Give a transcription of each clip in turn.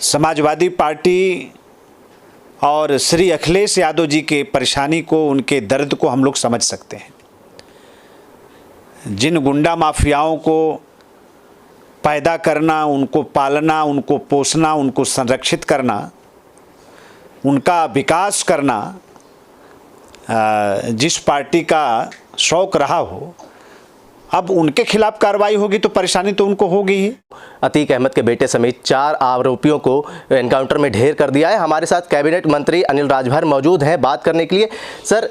Samajwadi party और श्री अखिलेश यादव जी के परेशानी को, उनके दर्द को हम लोग समझ सकते हैं। जिन गुंडा माफियाओं को पैदा करना, उनको पालना, उनको पोसना, उनको संरक्षित करना, उनका विकास करना जिस पार्टी का शौक रहा हो, अब उनके खिलाफ कार्रवाई होगी तो परेशानी तो उनको होगी ही। अतीक अहमद के बेटे समेत 4 आरोपियों को एनकाउंटर में ढेर कर दिया है। हमारे साथ कैबिनेट मंत्री अनिल राजभर मौजूद हैं बात करने के लिए। सर,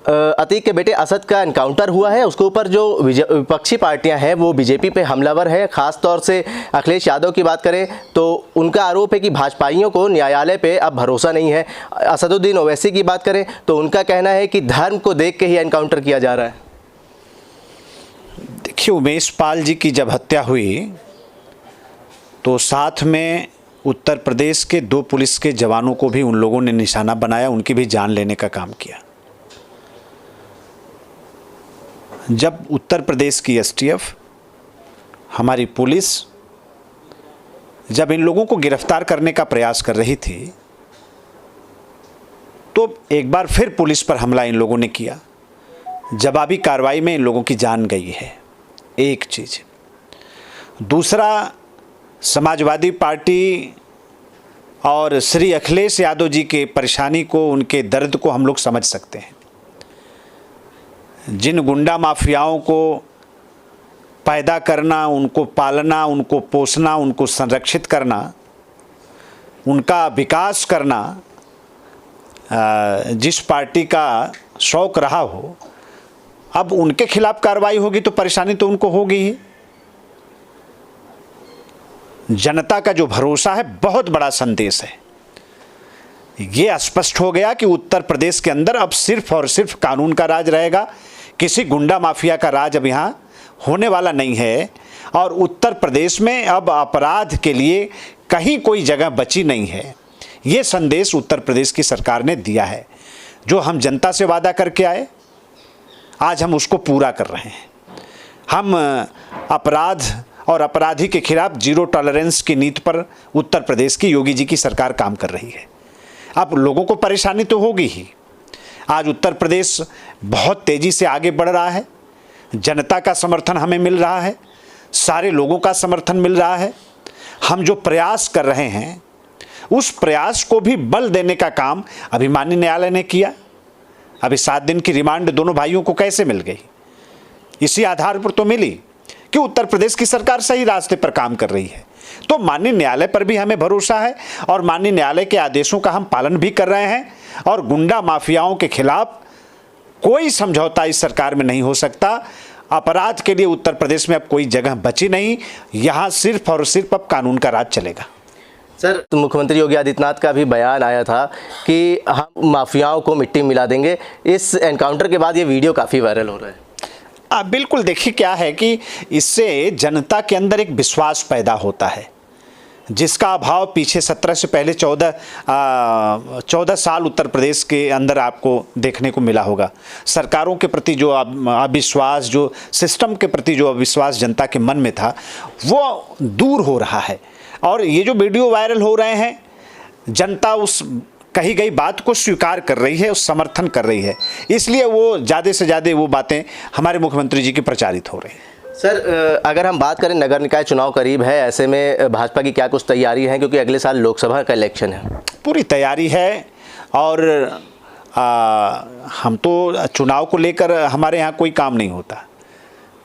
अतीक के बेटे असद का एनकाउंटर हुआ है, उसके ऊपर जो विपक्षी पार्टियां हैं वो बीजेपी पे हमलावर है। ख़ास तौर से अखिलेश यादव की बात करें तो उनका आरोप है कि भाजपाइयों को न्यायालय पे अब भरोसा नहीं है। असदुद्दीन ओवैसी की बात करें तो उनका कहना है कि धर्म को देख के ही एनकाउंटर किया जा रहा है। देखिए, उमेश पाल जी की जब हत्या हुई तो साथ में उत्तर प्रदेश के 2 पुलिस के जवानों को भी उन लोगों ने निशाना बनाया, उनकी भी जान लेने का काम किया। जब उत्तर प्रदेश की एसटीएफ, हमारी पुलिस जब इन लोगों को गिरफ्तार करने का प्रयास कर रही थी तो एक बार फिर पुलिस पर हमला इन लोगों ने किया। जवाबी कार्रवाई में इन लोगों की जान गई है, एक चीज़। दूसरा, समाजवादी पार्टी और श्री अखिलेश यादव जी के परेशानी को, उनके दर्द को हम लोग समझ सकते हैं। जिन गुंडा माफियाओं को पैदा करना, उनको पालना, उनको पोसना, उनको संरक्षित करना, उनका विकास करना जिस पार्टी का शौक रहा हो, अब उनके खिलाफ कार्रवाई होगी तो परेशानी तो उनको होगी ही। जनता का जो भरोसा है, बहुत बड़ा संदेश है। ये स्पष्ट हो गया कि उत्तर प्रदेश के अंदर अब सिर्फ और सिर्फ कानून का राज रहेगा, किसी गुंडा माफिया का राज अब यहाँ होने वाला नहीं है। और उत्तर प्रदेश में अब अपराध के लिए कहीं कोई जगह बची नहीं है। ये संदेश उत्तर प्रदेश की सरकार ने दिया है। जो हम जनता से वादा करके आए, आज हम उसको पूरा कर रहे हैं। हम अपराध और अपराधी के खिलाफ 0 टॉलरेंस की नीति पर उत्तर प्रदेश की योगी जी की सरकार काम कर रही है। अब लोगों को परेशानी तो होगी ही। आज उत्तर प्रदेश बहुत तेज़ी से आगे बढ़ रहा है, जनता का समर्थन हमें मिल रहा है, सारे लोगों का समर्थन मिल रहा है। हम जो प्रयास कर रहे हैं उस प्रयास को भी बल देने का काम अभी माननीय न्यायालय ने किया। अभी 7 दिन की रिमांड दोनों भाइयों को कैसे मिल गई? इसी आधार पर तो मिली कि उत्तर प्रदेश की सरकार सही रास्ते पर काम कर रही है। तो माननीय न्यायालय पर भी हमें भरोसा है और माननीय न्यायालय के आदेशों का हम पालन भी कर रहे हैं। और गुंडा माफियाओं के खिलाफ कोई समझौता इस सरकार में नहीं हो सकता। अपराध के लिए उत्तर प्रदेश में अब कोई जगह बची नहीं। यहाँ सिर्फ और सिर्फ अब कानून का राज चलेगा। सर, तो मुख्यमंत्री योगी आदित्यनाथ का भी बयान आया था कि हम माफियाओं को मिट्टी मिला देंगे। इस एनकाउंटर के बाद ये वीडियो काफ़ी वायरल हो रहा है। बिल्कुल, देखिए क्या है कि इससे जनता के अंदर एक विश्वास पैदा होता है, जिसका अभाव पीछे 17 से पहले 14 साल उत्तर प्रदेश के अंदर आपको देखने को मिला होगा। सरकारों के प्रति जो अविश्वास, जो सिस्टम के प्रति जो अविश्वास जनता के मन में था, वो दूर हो रहा है। और ये जो वीडियो वायरल हो रहे हैं, जनता उस कही गई बात को स्वीकार कर रही है, उस समर्थन कर रही है, इसलिए वो ज़्यादा से ज़्यादा वो बातें हमारे मुख्यमंत्री जी की प्रचारित हो रही हैं। सर, अगर हम बात करें, नगर निकाय चुनाव करीब है, ऐसे में भाजपा की क्या कुछ तैयारी है, क्योंकि अगले साल लोकसभा का इलेक्शन है? पूरी तैयारी है। और हम तो चुनाव को लेकर हमारे यहाँ कोई काम नहीं होता।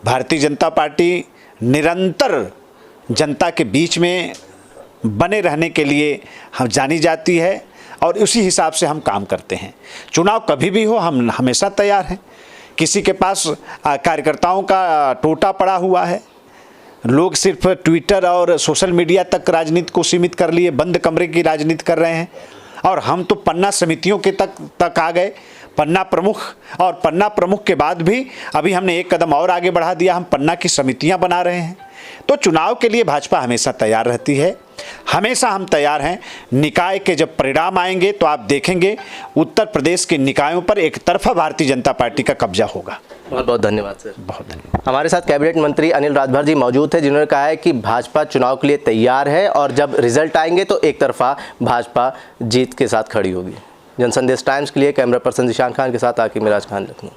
भारतीय जनता पार्टी निरंतर जनता के बीच में बने रहने के लिए हम जानी जाती है और उसी हिसाब से हम काम करते हैं। चुनाव कभी भी हो, हम हमेशा तैयार हैं। किसी के पास कार्यकर्ताओं का टोटा पड़ा हुआ है, लोग सिर्फ ट्विटर और सोशल मीडिया तक राजनीति को सीमित कर लिए, बंद कमरे की राजनीति कर रहे हैं। और हम तो पन्ना समितियों के तक आ गए, पन्ना प्रमुख, और पन्ना प्रमुख के बाद भी अभी हमने एक कदम और आगे बढ़ा दिया, हम पन्ना की समितियां बना रहे हैं। तो चुनाव के लिए भाजपा हमेशा तैयार रहती है। हमेशा हम तैयार हैं। निकाय के जब परिणाम आएंगे तो आप देखेंगे उत्तर प्रदेश के निकायों पर एक तरफा भारतीय जनता पार्टी का कब्जा होगा। बहुत बहुत धन्यवाद सर। बहुत धन्यवाद। हमारे साथ कैबिनेट मंत्री अनिल राजभर जी मौजूद थे, जिन्होंने कहा है कि भाजपा चुनाव के लिए तैयार है और जब रिजल्ट आएंगे तो एक तरफा भाजपा जीत के साथ खड़ी होगी। जनसंदेश टाइम्स के लिए कैमरा पर्सन जिशान खान के साथ आकिब मिराज खान, लखनऊ।